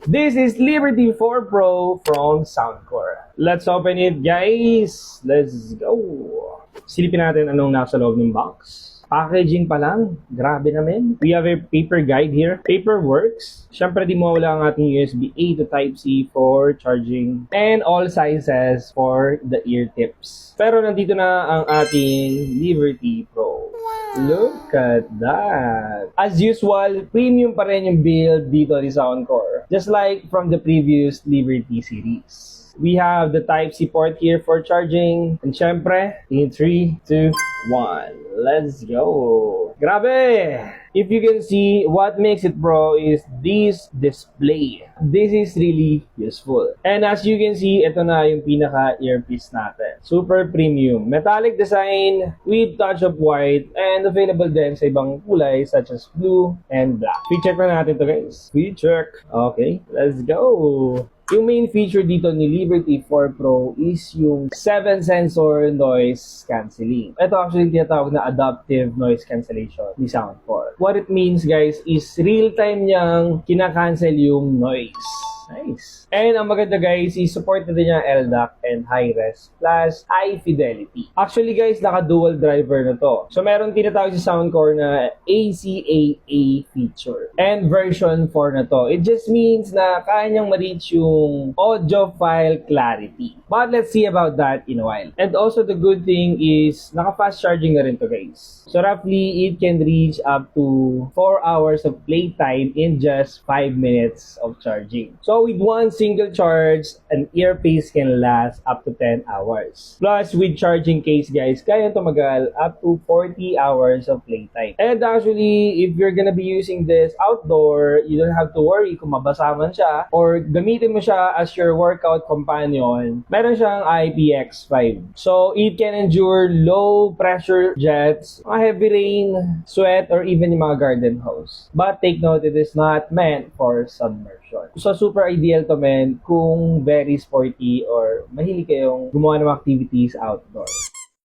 This is Liberty 4 Pro from Soundcore. Let's open it, guys. Let's go. Silipin natin anong nasa loob ng box. Packaging pa lang, grabe naman. We have a paper guide here. Paper works. Siyempre di mawala ang ating USB-A to Type-C for charging. And all sizes for the ear tips. Pero nandito na ang ating Liberty Pro. Look at that. As usual, premium pa rin yung build dito ni Soundcore. Just like from the previous Liberty series. We have the Type-C port here for charging. And syempre, in 3, 2, 1. Let's go. Grabe! If you can see, what makes it pro is this display. This is really useful. And as you can see, ito na yung pinaka-earpiece natin. Super premium. Metallic design with touch of white and available din sa ibang kulay such as blue and black. Speed check na natin to, guys. Speed check. Okay, let's go. Yung main feature dito ni Liberty 4 Pro is yung 7-sensor noise cancelling. Ito actually tinatawag na adaptive noise cancellation ni Soundcore. What it means, guys, is real-time niyang kinakancel yung noise. Nice. And ang maganda, guys, is support na din niya LDAC and high-res plus high fidelity. Actually, guys, naka-dual driver na to. So, meron tinatawag si Soundcore na ACAA feature. And version 4 na to. It just means na kaya niyang ma-reach yung audio file clarity. But let's see about that in a while. And also, the good thing is naka-fast charging na rin to, guys. So, roughly, it can reach up to 4 hours of playtime in just 5 minutes of charging. So, with one single charge, an earpiece can last up to 10 hours. Plus, with charging case, guys, kaya tumagal up to 40 hours of playtime. And actually, if you're gonna be using this outdoor, you don't have to worry kung mabasa man siya or gamitin mo siya as your workout companion. Meron siyang IPX5. So, it can endure low pressure jets, mga heavy rain, sweat, or even yung mga garden hose. But take note, it is not meant for submersion. So, super ideal to, men, kung very sporty or mahilig kayong gumawa ng activities outdoors.